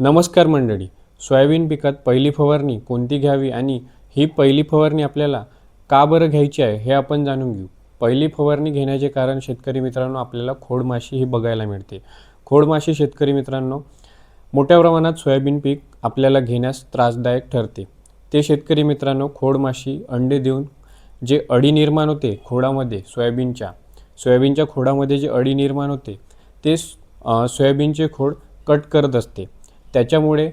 नमस्कार मंडळी. सोयाबीन पिकात पहिली फवारणी कोणती घ्यावी आणि ही पहिली फवारणी आपल्याला का बरं घ्यायची आहे हे आपण जाणून घेऊ. पहिली फवारणी घेण्याचे कारण शेतकरी मित्रांनो आपल्याला खोडमाशी ही बघायला मिळते. खोडमाशी शेतकरी मित्रांनो मोठ्या प्रमाणात सोयाबीन पीक आपल्याला घेण्यास त्रासदायक ठरते. ते शेतकरी मित्रांनो खोडमाशी अंडे देऊन जे अळी निर्माण होते खोडामध्ये सोयाबीनच्या खोडामध्ये जे अळी निर्माण होते ते सोयाबीनचे खोड कट करत असते. त्याच्यामुळे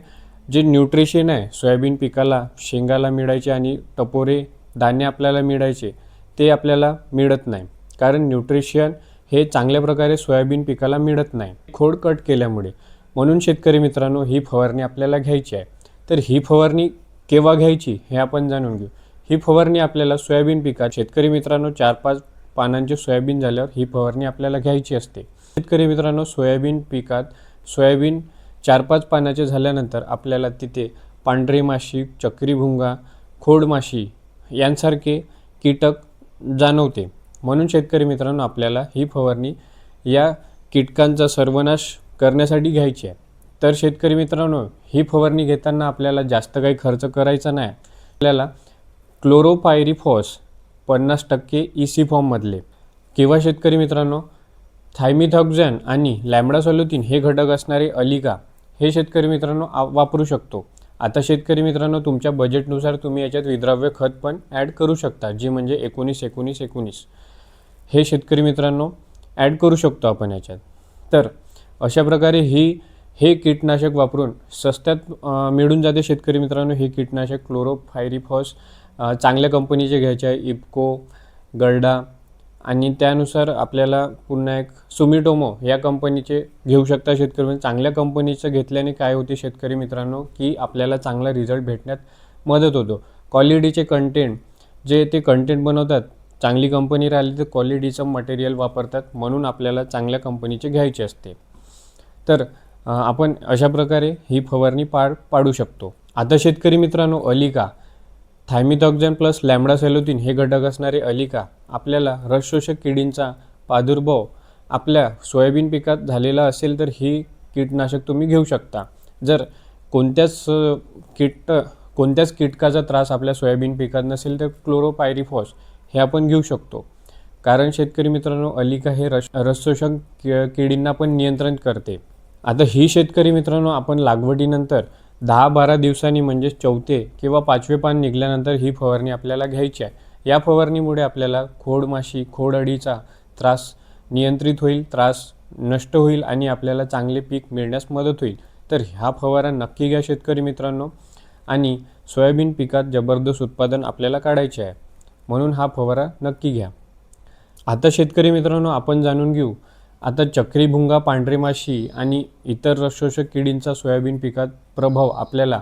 जे न्यूट्रिशन आहे सोयाबीन पिकाला शेंगाला मिळायचे आणि टपोरे दाणे आपल्याला मिळायचे ते आपल्याला मिळत नाही, कारण न्यूट्रिशन हे चांगल्या प्रकारे सोयाबीन पिकाला मिळत नाही खोड कट केल्यामुळे. म्हणून शेतकरी मित्रांनो ही फवारणी आपल्याला घ्यायची आहे. तर ही फवारणी केव्हा घ्यायची हे आपण जाणून घेऊ. ही फवारणी आपल्याला सोयाबीन पिकात शेतकरी मित्रांनो 4-5 पानांचे सोयाबीन झाल्यावर ही फवारणी आपल्याला घ्यायची असते. शेतकरी मित्रांनो सोयाबीन पिकात सोयाबीन 4-5 पानाचे झाल्यानंतर आपल्याला तिथे पांढरी माशी, चक्रीभुंगा, खोडमाशी यांसारखे कीटक जाणवते. म्हणून शेतकरी मित्रांनो आपल्याला ही फवारणी या कीटकांचा सर्वनाश करण्यासाठी घ्यायची आहे. तर शेतकरी मित्रांनो ही फवारणी घेताना आपल्याला जास्त काही खर्च करायचा नाही. आपल्याला क्लोरोपायरीफॉस 50% EC फॉर्ममधले किंवा शेतकरी मित्रांनो थायमिथॉक्झॅन आणि लॅम्बडासोल्युथिन हे घटक असणारे अलिका हे शेतकरी मित्रांनो वापरू शकतो. आता शेतकरी मित्रांनो तुमच्या बजेटनुसार तुम्ही याच्यात विद्राव्य खत पण ॲड करू शकता, जी म्हणजे 19-19-19 हे शेतकरी मित्रांनो ॲड करू शकतो आपण याच्यात. तर अशा प्रकारे हे कीटनाशक वापरून स्वस्तात मिळून जाते शेतकरी मित्रांनो. हे कीटनाशक क्लोरोपायरीफॉस चांगल्या कंपनीचे घ्यायचे आहे, इफ्को, गर्डा आणि त्यानुसार आपल्याला पुन्हा एक सुमिटोमो या कंपनीचे घेऊ शकता शेतकरी. म्हणजे चांगल्या कंपनीचं घेतल्याने काय होते शेतकरी मित्रांनो की आपल्याला चांगला रिझल्ट भेटण्यात मदत होतो. क्वालिटीचे कंटेंट जे ते कंटेंट बनवतात, चांगली कंपनी राहिली तर क्वालिटीचं मटेरियल वापरतात, म्हणून आपल्याला चांगल्या कंपनीचे घ्यायचे असते. तर आपण अशा प्रकारे ही फवारणी पाडू शकतो. आता शेतकरी मित्रांनो अलिका, थायमिथॉक्झॅन प्लस लॅम्बडासोल्युथिन हे घटक असणारे अलिका आपल्याला रस शोषक किडींचा प्रादुर्भाव आपल्या सोयाबीन पिकात झालेला असेल तर ही कीटनाशक तुम्ही घेऊ शकता. जर कोणत्याच कीटकाचा त्रास आपल्या सोयाबीन पिकात नसेल तर क्लोरोपायरीफॉस हे आपण घेऊ शकतो. कारण शेतकरी मित्रांनो अलिका हे रस शोषक किडींना पण नियंत्रण करते. आता ही शेतकरी मित्रांनो आपण लागवडीनंतर 10-12 दिवसांनी म्हणजे 4थे किंवा 5वे पान निघाल्यानंतर ही फवारणी आपल्याला घ्यायची आहे. या फवारणीमुळे आपल्याला खोडमाशी, खोडअळीचा त्रास नियंत्रित होईल, त्रास नष्ट होईल आणि आपल्याला चांगले पीक मिळण्यास मदत होईल. तर ह्या फवारा नक्की घ्या शेतकरी मित्रांनो. आणि सोयाबीन पिकात जबरदस्त उत्पादन आपल्याला काढायचे आहे, म्हणून हा फवारा नक्की घ्या. आता शेतकरी मित्रांनो आपण जाणून घेऊ आता चक्रीभुंगा, पांढरी माशी आणि इतर रसशोषक किडींचा सोयाबीन पिकात प्रभाव आपल्याला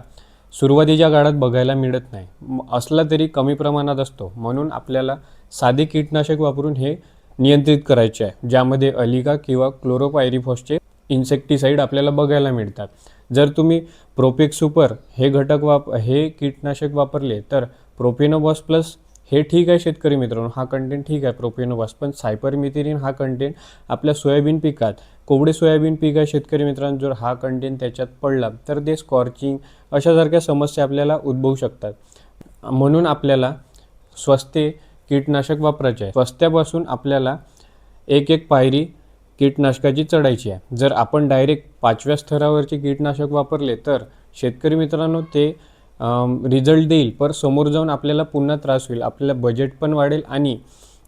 सुरुवातीच्या काळात बघायला मिळत नाही, असला तरी कमी प्रमाणात असतो. म्हणून आपल्याला साधे कीटनाशक वापरून हे नियंत्रित करायचे आहे, ज्यामध्ये अलिका किंवा क्लोरोपायरीफॉसचे इन्सेक्टिसाईड आपल्याला बघायला मिळतात. जर तुम्ही प्रोपेक सुपर हे कीटनाशक वापरले तर प्रोपेनोबॉस प्लस हे ठीक आहे शेतकरी मित्रांनो, हा कंटेंट ठीक आहे प्रोपेनोबॉस, पण सायपरमेथिलीन हा कंटेंट आपल्या सोयाबीन पिकात, कोवडे सोयाबीन पीक आहे शेतकरी मित्रांनो, जर हा कंटेंट त्याच्यात पडला तर ते स्कॉर्चिंग अशासारख्या समस्या आपल्याला उद्भवू शकतात. म्हणून आपल्याला स्वस्ते कीटनाशक वापरायचे आहे. स्वस्त्यापासून आपल्याला एक पायरी कीटनाशकाची चढायची आहे. जर आपण डायरेक्ट 5व्या स्तरावरचे कीटनाशक वापरले तर शेतकरी मित्रांनो ते रिझल्ट देईल, पण समोर जाऊन आपल्याला पुन्हा त्रास होईल, आपल्याला बजेट पण वाढेल आणि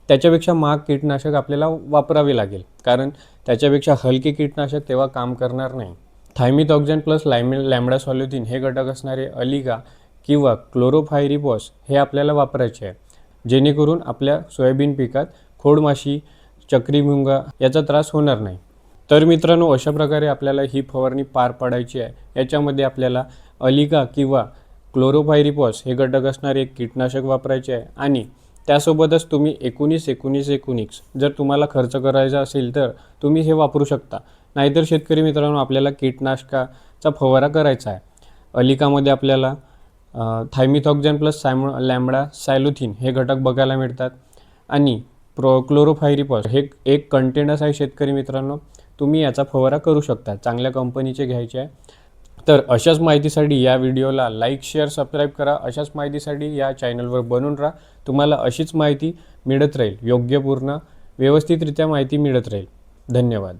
त्याच्यापेक्षा महाग कीटनाशक आपल्याला वापरावे लागेल, कारण त्याच्यापेक्षा हलके कीटनाशक तेव्हा काम करणार नाही. थायमिथॉक्झॅन प्लस लॅम्बडासोल्युथिन हे घटक असणारे अलिका किंवा क्लोरोपायरीफॉस हे आपल्याला वापरायचे आहे, जेणेकरून आपल्या सोयाबीन पिकात खोडमाशी, चक्रीभुंगा याचा त्रास होणार नाही. तर मित्रांनो अशा प्रकारे आपल्याला ही फवारणी पार पाडायची आहे. याच्यामध्ये आपल्याला अलिका किंवा क्लोरोपायरीफॉस हे घटक असणारे एक कीटनाशक वापरायचे आहे आणि त्यासोबतच तुम्ही 19-19-19 जर तुम्हाला खर्च करायचा असेल तर तुम्ही हे वापरू शकता. नाहीतर शेतकरी मित्रांनो आपल्याला कीटनाशकाचा फवारा करायचा आहे. अलिकामध्ये आपल्याला थायमिथॉक्झॅन प्लस लॅम्बडासोल्युथिन हे घटक बघायला मिळतात आणि क्लोरोपायरीफॉस हे एक कंटेनर्स आहे शेतकरी मित्रांनो, तुम्ही याचा फवारा करू शकता. चांगल्या कंपनीचे घ्यायचे आहे. तर अशाच माहितीसाठी या व्हिडिओला लाईक शेअर सबस्क्राईब करा. अशाच माहितीसाठी या चॅनलवर बनून राहा. तुम्हाला अशीच माहिती मिळत राहील, योग्यपूर्ण व्यवस्थितरित्या माहिती मिळत राहील. धन्यवाद.